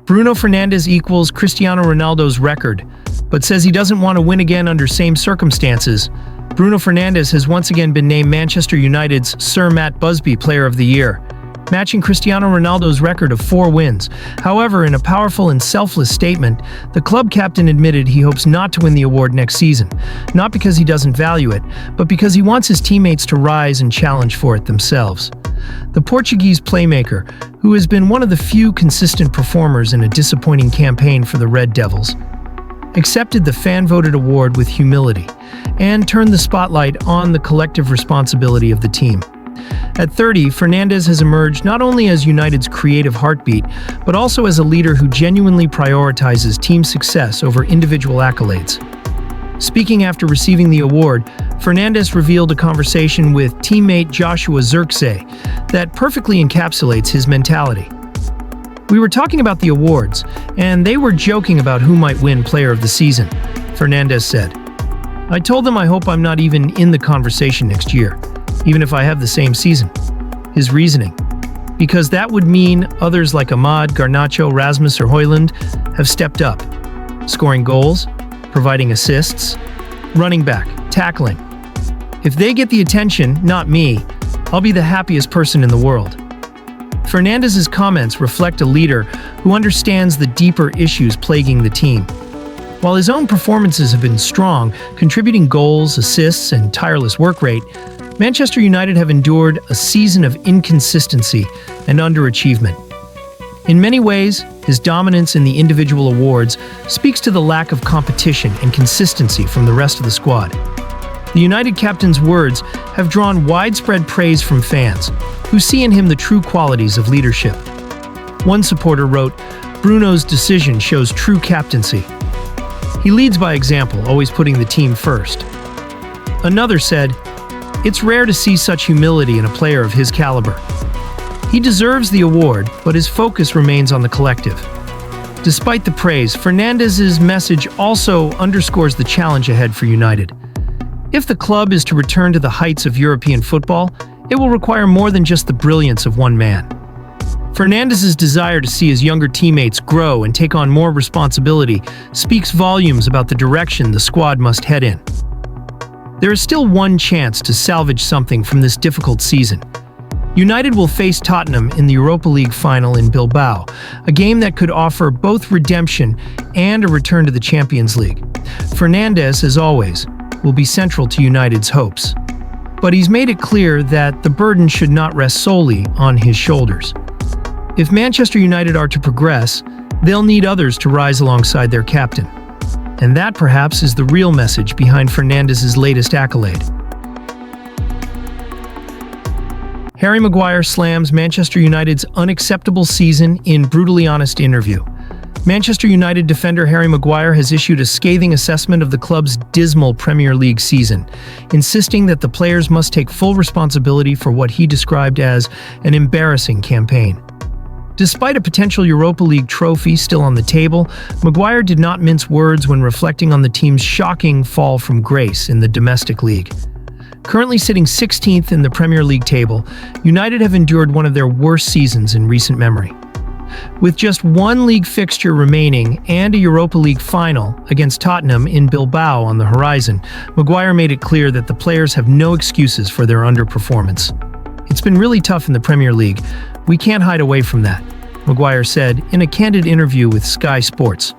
Bruno Fernandes equals Cristiano Ronaldo's record, but says he doesn't want to win again under same circumstances. Bruno Fernandes has once again been named Manchester United's Sir Matt Busby Player of the Year, matching Cristiano Ronaldo's record of 4 wins. However, in a powerful and selfless statement, the club captain admitted he hopes not to win the award next season, not because he doesn't value it, but because he wants his teammates to rise and challenge for it themselves. The Portuguese playmaker, who has been one of the few consistent performers in a disappointing campaign for the Red Devils, accepted the fan-voted award with humility and turned the spotlight on the collective responsibility of the team. At 30, Fernandes has emerged not only as United's creative heartbeat, but also as a leader who genuinely prioritizes team success over individual accolades. Speaking after receiving the award, Fernandes revealed a conversation with teammate Joshua Zirkzee that perfectly encapsulates his mentality. "We were talking about the awards, and they were joking about who might win Player of the Season," Fernandes said. "I told them I hope I'm not even in the conversation next year, even if I have the same season." His reasoning: because that would mean others like Ahmad, Garnacho, Rasmus, or Højlund have stepped up, scoring goals, providing assists, running back, tackling. If they get the attention, not me, I'll be the happiest person in the world. Fernandes' comments reflect a leader who understands the deeper issues plaguing the team. While his own performances have been strong, contributing goals, assists, and tireless work rate, Manchester United have endured a season of inconsistency and underachievement. In many ways, his dominance in the individual awards speaks to the lack of competition and consistency from the rest of the squad. The United captain's words have drawn widespread praise from fans, who see in him the true qualities of leadership. One supporter wrote, "Bruno's decision shows true captaincy. He leads by example, always putting the team first." Another said, "It's rare to see such humility in a player of his caliber. He deserves the award, but his focus remains on the collective." Despite the praise, Fernandes' message also underscores the challenge ahead for United. If the club is to return to the heights of European football, it will require more than just the brilliance of one man. Fernandes' desire to see his younger teammates grow and take on more responsibility speaks volumes about the direction the squad must head in. There is still one chance to salvage something from this difficult season. United will face Tottenham in the Europa League final in Bilbao, a game that could offer both redemption and a return to the Champions League. Fernandes, as always, will be central to United's hopes. But he's made it clear that the burden should not rest solely on his shoulders. If Manchester United are to progress, they'll need others to rise alongside their captain. And that, perhaps, is the real message behind Fernandes' latest accolade. Harry Maguire slams Manchester United's unacceptable season in brutally honest interview. Manchester United defender Harry Maguire has issued a scathing assessment of the club's dismal Premier League season, insisting that the players must take full responsibility for what he described as an embarrassing campaign. Despite a potential Europa League trophy still on the table, Maguire did not mince words when reflecting on the team's shocking fall from grace in the domestic league. Currently sitting 16th in the Premier League table, United have endured one of their worst seasons in recent memory. With just one league fixture remaining and a Europa League final against Tottenham in Bilbao on the horizon, Maguire made it clear that the players have no excuses for their underperformance. "It's been really tough in the Premier League. We can't hide away from that," Maguire said in a candid interview with Sky Sports.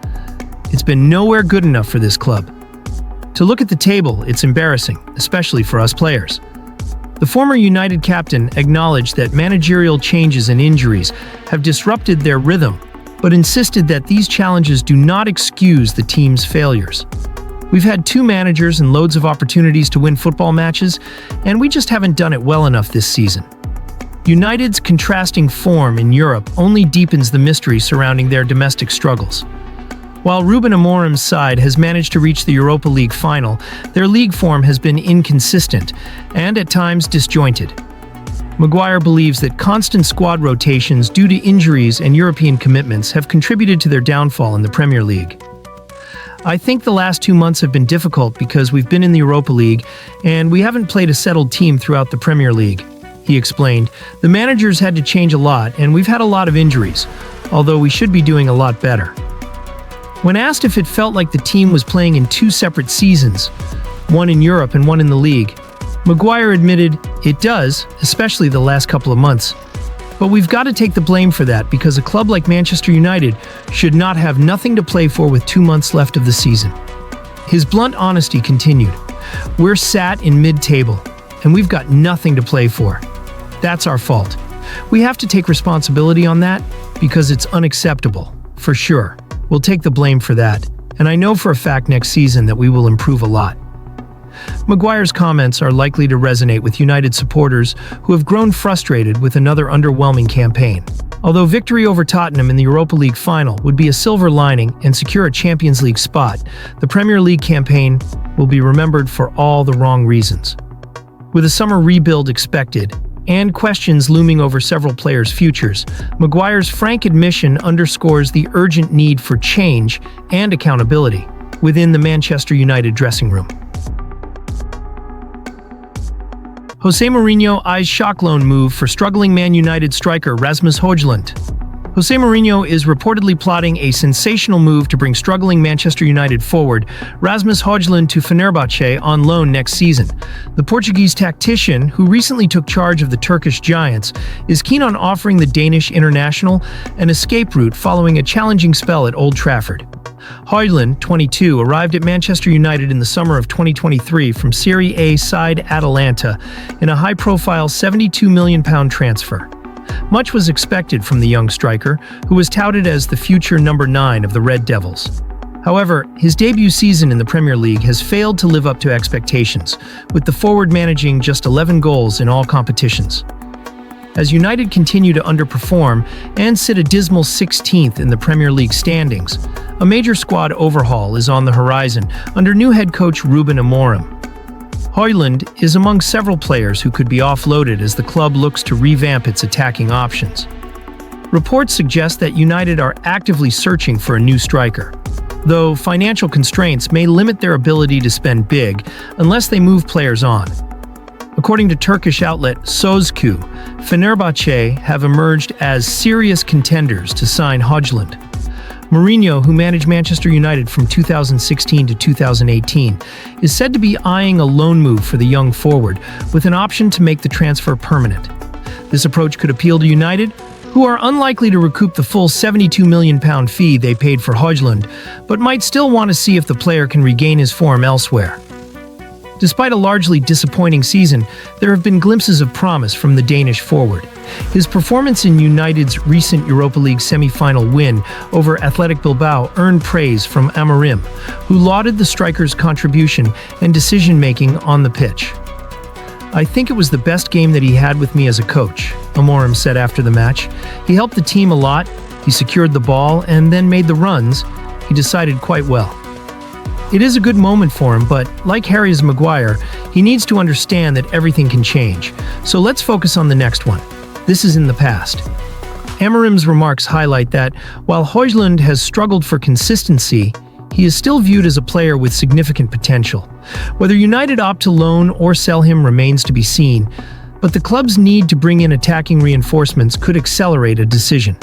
"It's been nowhere good enough for this club. To look at the table, it's embarrassing, especially for us players." The former United captain acknowledged that managerial changes and injuries have disrupted their rhythm, but insisted that these challenges do not excuse the team's failures. "We've had 2 managers and loads of opportunities to win football matches, and we just haven't done it well enough this season." United's contrasting form in Europe only deepens the mystery surrounding their domestic struggles. While Ruben Amorim's side has managed to reach the Europa League final, their league form has been inconsistent and at times disjointed. Maguire believes that constant squad rotations due to injuries and European commitments have contributed to their downfall in the Premier League. "I think the last 2 months have been difficult because we've been in the Europa League and we haven't played a settled team throughout the Premier League," he explained. "The managers had to change a lot and we've had a lot of injuries. although we should be doing a lot better. When asked if it felt like the team was playing in two separate seasons, one in Europe and one in the league, Maguire admitted it does, especially the last couple of months. But we've got to take the blame for that because a club like Manchester United should not have nothing to play for with 2 months left of the season. His blunt honesty continued. We're sat in mid-table, and we've got nothing to play for. That's our fault. We have to take responsibility on that because it's unacceptable, for sure. We'll take the blame for that, and I know for a fact next season that we will improve a lot. Maguire's comments are likely to resonate with United supporters who have grown frustrated with another underwhelming campaign. Although victory over Tottenham in the Europa League final would be a silver lining and secure a Champions League spot, the Premier League campaign will be remembered for all the wrong reasons. With a summer rebuild expected, and questions looming over several players' futures, Maguire's frank admission underscores the urgent need for change and accountability within the Manchester United dressing room. Jose Mourinho eyes shock loan move for struggling Man United striker Rasmus Højlund. Jose Mourinho is reportedly plotting a sensational move to bring struggling Manchester United forward Rasmus Højlund to Fenerbahce on loan next season. The Portuguese tactician, who recently took charge of the Turkish Giants, is keen on offering the Danish international an escape route following a challenging spell at Old Trafford. Højlund, 22, arrived at Manchester United in the summer of 2023 from Serie A side Atalanta in a high-profile £72 million transfer. Much was expected from the young striker, who was touted as the future number 9 of the Red Devils. However, his debut season in the Premier League has failed to live up to expectations, with the forward managing just 11 goals in all competitions. As United continue to underperform and sit a dismal 16th in the Premier League standings, a major squad overhaul is on the horizon under new head coach Ruben Amorim. Højlund is among several players who could be offloaded as the club looks to revamp its attacking options. Reports suggest that United are actively searching for a new striker, though financial constraints may limit their ability to spend big unless they move players on. According to Turkish outlet Sözcü, Fenerbahce have emerged as serious contenders to sign Højlund. Mourinho, who managed Manchester United from 2016 to 2018, is said to be eyeing a loan move for the young forward, with an option to make the transfer permanent. This approach could appeal to United, who are unlikely to recoup the full £72 million fee they paid for Højlund, but might still want to see if the player can regain his form elsewhere. Despite a largely disappointing season, there have been glimpses of promise from the Danish forward. His performance in United's recent Europa League semi-final win over Athletic Bilbao earned praise from Amorim, who lauded the striker's contribution and decision-making on the pitch. "I think it was the best game that he had with me as a coach," Amorim said after the match. "He helped the team a lot, he secured the ball and then made the runs. He decided quite well." It is a good moment for him, but like Harry's Maguire, he needs to understand that everything can change. So let's focus on the next one. This is in the past. Amorim's remarks highlight that, while Højlund has struggled for consistency, he is still viewed as a player with significant potential. Whether United opt to loan or sell him remains to be seen, but the club's need to bring in attacking reinforcements could accelerate a decision.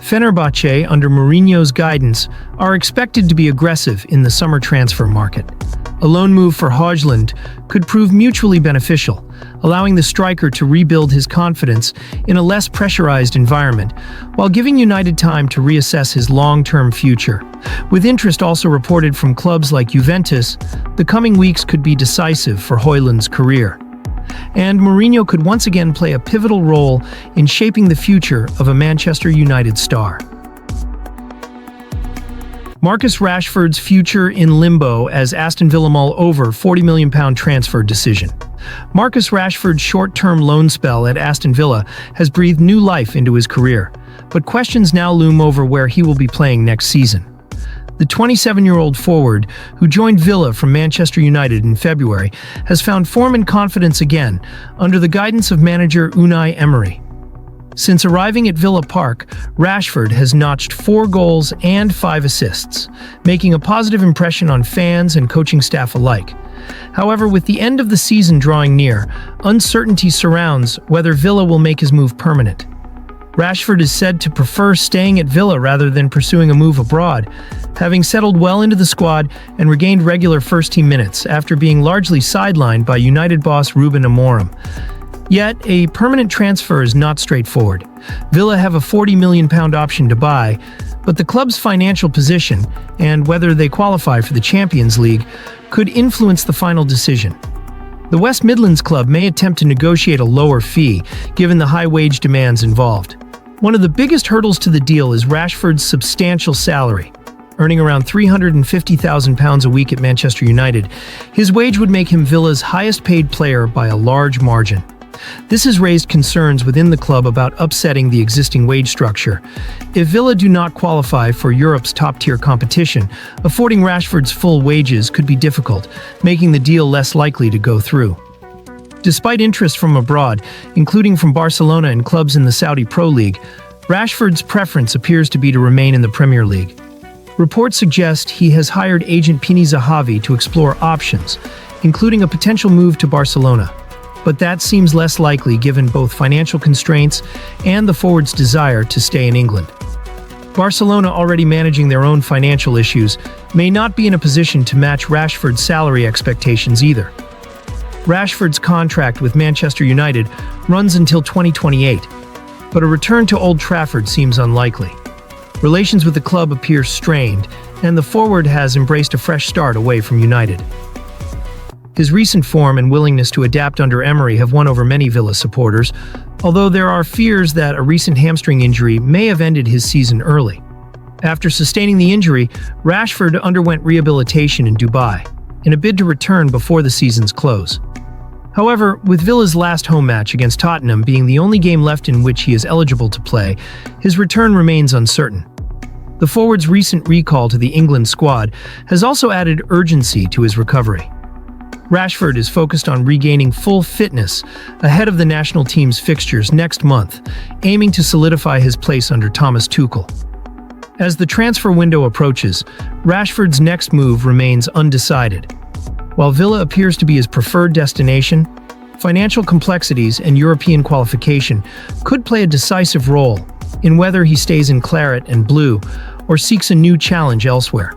Fenerbahce, under Mourinho's guidance, are expected to be aggressive in the summer transfer market. A loan move for Højlund could prove mutually beneficial, allowing the striker to rebuild his confidence in a less pressurized environment, while giving United time to reassess his long-term future. With interest also reported from clubs like Juventus, the coming weeks could be decisive for Højlund's career. And Mourinho could once again play a pivotal role in shaping the future of a Manchester United star. Marcus Rashford's future in limbo as Aston Villa mull over £40 million transfer decision. Marcus Rashford's short-term loan spell at Aston Villa has breathed new life into his career, but questions now loom over where he will be playing next season. The 27-year-old forward, who joined Villa from Manchester United in February, has found form and confidence again under the guidance of manager Unai Emery. Since arriving at Villa Park, Rashford has notched 4 goals and 5 assists, making a positive impression on fans and coaching staff alike. However, with the end of the season drawing near, uncertainty surrounds whether Villa will make his move permanent. Rashford is said to prefer staying at Villa rather than pursuing a move abroad, having settled well into the squad and regained regular first-team minutes after being largely sidelined by United boss Ruben Amorim. Yet, a permanent transfer is not straightforward. Villa have a £40 million option to buy, but the club's financial position, and whether they qualify for the Champions League, could influence the final decision. The West Midlands club may attempt to negotiate a lower fee, given the high wage demands involved. One of the biggest hurdles to the deal is Rashford's substantial salary. Earning around £350,000 a week at Manchester United, his wage would make him Villa's highest-paid player by a large margin. This has raised concerns within the club about upsetting the existing wage structure. If Villa do not qualify for Europe's top-tier competition, affording Rashford's full wages could be difficult, making the deal less likely to go through. Despite interest from abroad, including from Barcelona and clubs in the Saudi Pro League, Rashford's preference appears to be to remain in the Premier League. Reports suggest he has hired agent Pini Zahavi to explore options, including a potential move to Barcelona. But that seems less likely given both financial constraints and the forward's desire to stay in England. Barcelona, already managing their own financial issues, may not be in a position to match Rashford's salary expectations either. Rashford's contract with Manchester United runs until 2028, but a return to Old Trafford seems unlikely. Relations with the club appear strained, and the forward has embraced a fresh start away from United. His recent form and willingness to adapt under Emery have won over many Villa supporters, although there are fears that a recent hamstring injury may have ended his season early. After sustaining the injury, Rashford underwent rehabilitation in Dubai, in a bid to return before the season's close. However, with Villa's last home match against Tottenham being the only game left in which he is eligible to play, his return remains uncertain. The forward's recent recall to the England squad has also added urgency to his recovery. Rashford is focused on regaining full fitness ahead of the national team's fixtures next month, aiming to solidify his place under Thomas Tuchel. As the transfer window approaches, Rashford's next move remains undecided. While Villa appears to be his preferred destination, financial complexities and European qualification could play a decisive role in whether he stays in claret and blue or seeks a new challenge elsewhere.